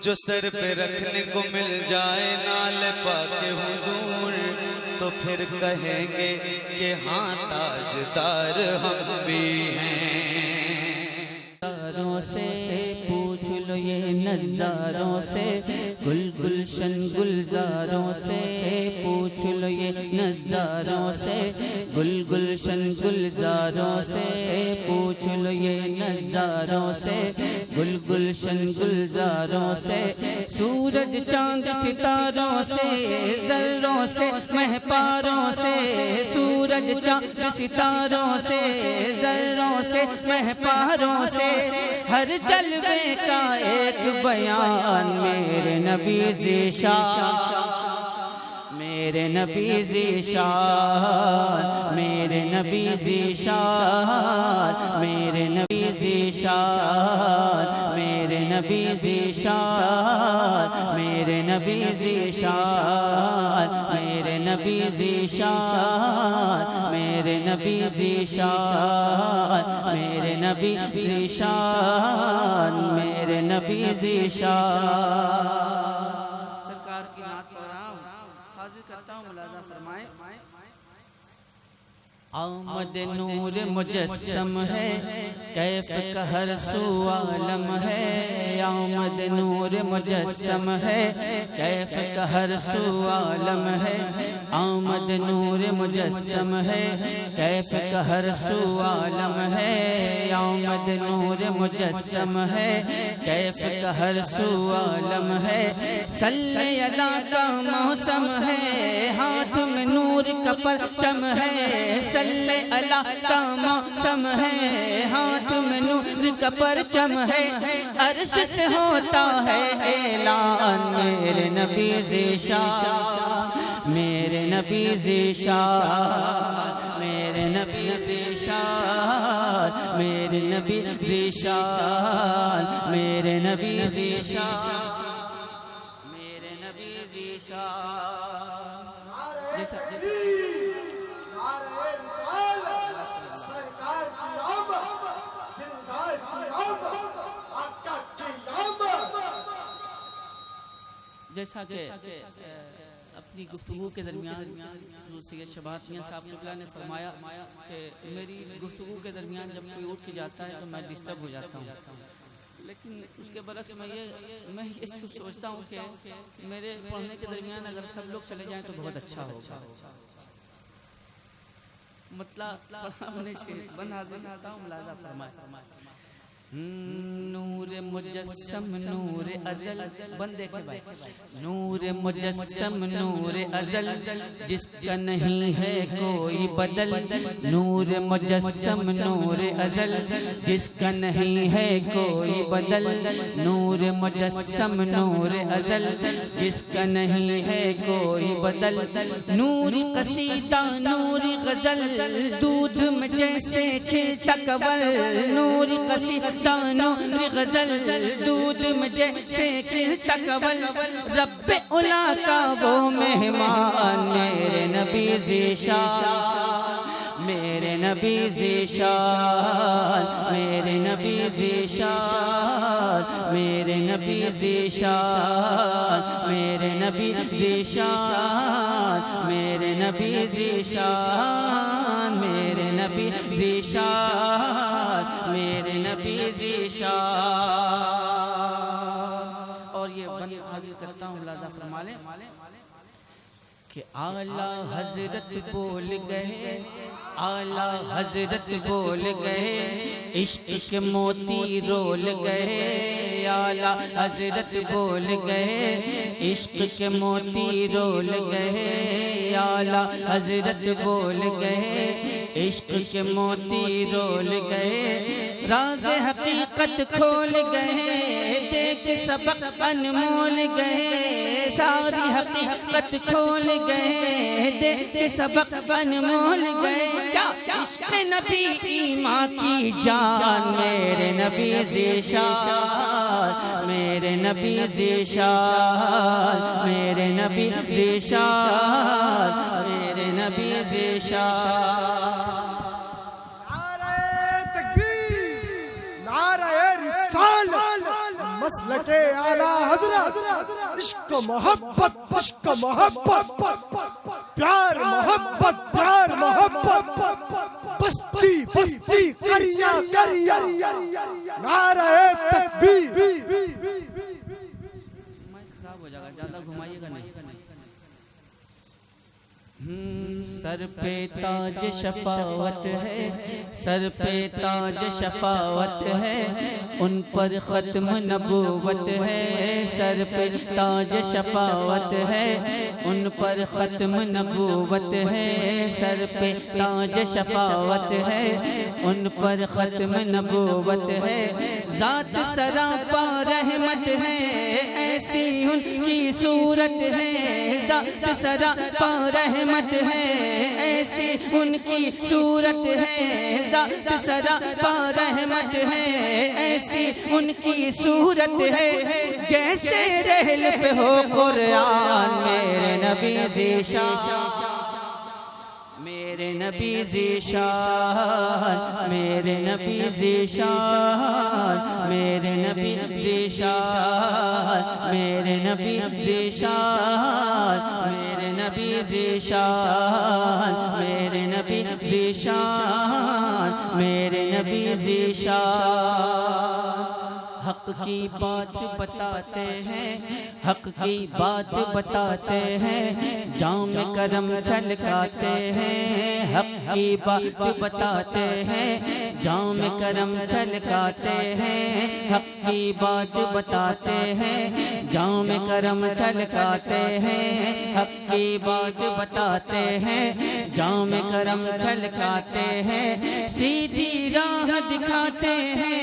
جو سر پہ رکھنے کو مل جائے نال پاک حضور تو پھر کہیں گے کہ ہاں تاجدار ہم بھی ہیں۔ نظاروں سے پوچھ لو یہ نظاروں سے، گل گلشن گلزاروں سے پوچھ لو یہ نظاروں سے، گل گلشن گلزاروں سے پوچھ لو یہ نظاروں سے، گل گلشن گلزاروں سے، سورج چاند ستاروں سے، ذروں سے مہپاروں سے، سورج چاند ستاروں سے، ذروں سے مہپاروں سے، ہر جلوے کا ایک بیان میرے نبی ذیشان، میرے نبی ذیشان، میرے نبی ذیشان، میرے نبی ذیشان، میرے نبی ذیشان، میرے نبی ذیشان، میرے نبی ذیشان، میرے نبی ذیشان، میرے نبی ذیشان، میرے نبی ذیشان۔ سرکار کی نعت پڑھاؤں، حاضر کرتا ہوں، ملاحظہ فرمائیں۔ آمد نور مجسم ہے، کیف کا ہر سو عالم ہے، آمد نور مجسم ہے، کیف کا ہر سو عالم ہے، آمد نور مجسم ہے، کیف کا ہر سو عالم ہے، آمد نور مجسم ہے، کیف کا ہر سو عالم ہے، صلی اللہ کا موسم ہے، ہاتھ میں نور کا پرچم ہے، صلی اللہ کا موسم ہے، ہاتھ میں نور کا پرچم ہے، عرش سے ہوتا ہے اعلان میرے نبی ذیشان، میرے نبی ذیشان، میرے نبی ذیشان، میرے نبی ذیشان، میرے نبی ذیشان، میرے نبی ذیشان۔ جیسا کہ اپنی گفتگو کے درمیان حضور سید شباز میاں صاحب قبلہ نے فرمایا کہ میری گفتگو کے درمیان جب کوئی اٹھ کے جاتا ہے تو میں ڈسٹرب ہو جاتا ہوں، لیکن اس کے برعکس میں یہ سوچتا ہوں کہ میرے پڑھنے کے درمیان اگر سب لوگ چلے جائیں تو بہت اچھا ہوگا، مطلب بند حاضر آتا ہوں، ملاحظہ فرمائے۔ نور مجسم نور ازل، بند دیکھے بھائی، نور مجسم نور ازل، جس کا نہیں ہے کوئی بدل، نور مجسم نور ازل، جس کا نہیں ہے کوئی بدل، نور مجسم نور ازل، جس کا نہیں ہے کوئی بدل، نور قصیدہ نور غزل، دودھ میں جیسے کھلتا کنول، نور قصیدہ نور غزل، دودھ میں جیسے کھلتا کنول، رب اولا کا وہ مہمان میرے نبی ذیشان، میرے نبی ذیشان، میرے نبی ذیشان، میرے نبی ذیشان، میرے نبی ذیشان، میرے نبی ذیشان، میرے نبی ذیشان، میرے نبی ذیشان۔ اور یہ بند حاضر کرتا ہوں، ملاحظہ فرما لیں کہ اعلیٰ حضرت بول گئے، اعلیٰ حضرت بول گئے، عشق کے موتی رول گئے، اعلیٰ حضرت بول گئے، عشق کے موتی رول گئے، اعلیٰ حضرت بول گئے، عشق کے موتی رول گئے، راز حقیقت کھول گئے، دیکھ سبق انمول گئے، ساری حقیقت کھول گئے، دیکھ سبق انمول گئے، کیا عشق نبی ایمان کی جان میرے نبی ذیشان، میرے نبی ذیشان، میرے نبی ذیشان، میرے نبی ذیشان۔ مسلک اعلیٰ حضرت، عشق محبت پیار محبت بستی کریا نعرہ تکبیر. خراب ہو جائے گا، زیادہ گھمائیے گا نہیں. سر پہ تاج شفاعت ہے، سر پہ تاج شفاعت ہے، ان پر ختم نبوت ہے. سر پہ تاج شفاعت ہے، ان پر ختم نبوت ہے. سر پہ تاج شفاعت ہے، ان پر ختم نبوت ہے. ذات سراپا رحمت ہے، ایسی ان کی صورت ہے. ذات سراپا رحمت ہے، ایسی ان کی صورت ہے. ذات سراپا رحمت ہے، ایسی ان کی صورت ہے. جیسے رحل پہ ہو قرآن، میرے نبی ذیشان، میرے نبی ذیشان، میرے نبی ذیشان، میرے نبی ذیشان، میرے نبی ذیشان، میرے نبی ذیشان، میرے نبی ذیشان، میرے نبی ذیشان. حق کی بات بتاتے ہیں، حق کی بات بتاتے ہیں، جام کرم چھلکاتے ہیں. حق کی بات بتاتے ہیں، جام کرم چھلکاتے ہیں. حق کی بات بتاتے ہیں، جام کرم چھلکاتے ہیں. حق کی بات بتاتے ہیں، جام کرم چھلکاتے ہیں. سیدھی راہ دکھاتے ہیں،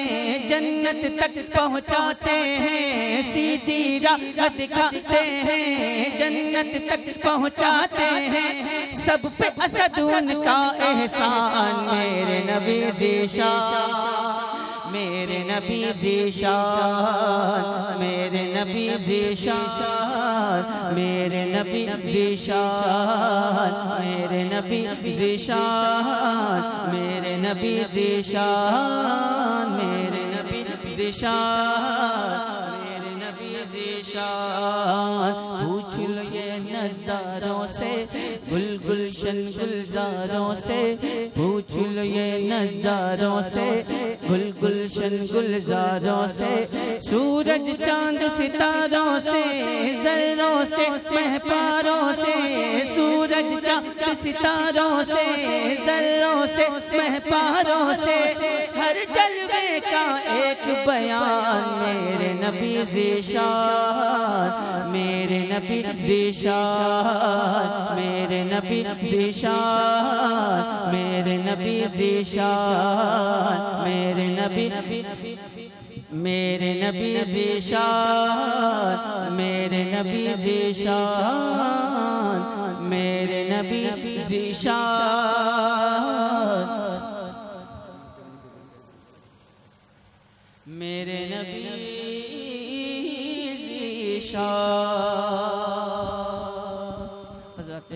جنت تک پہنچاتے ہیں. سیدھی راہ دکھاتے ہیں، جنت تک پہنچاتے ہیں. سب پہ اسد ان کا احسان، میرے نبی ذیشان، میرے نبی ذیشان، میرے نبی ذیشان، میرے نبی ذیشان، میرے نبی ذیشان، میرے نبی ذیشان، میرے نبی ذیشان، میرے نبی ذیشان. پوچھ لو یہ نظاروں سے، گل گلشن گلزاروں سے. پوچھ لو یہ نظاروں سے، گل گلشن گلزاروں سے. سورج چاند ستاروں سے، ذروں سے مہپاروں سے. سورج چاند ستاروں سے، ذروں سے مہپاروں سے. ہر جلوے کا ایک بیان، میرے نبی ذیشان، میرے نبی ذیشان، میرے نبی ذیشان، میرے نبی ذیشان، میرے نبی، میرے نبی ذیشان، میرے نبی ذیشان، میرے نبی ذیشان، میرے نبی ذیشان. حضرت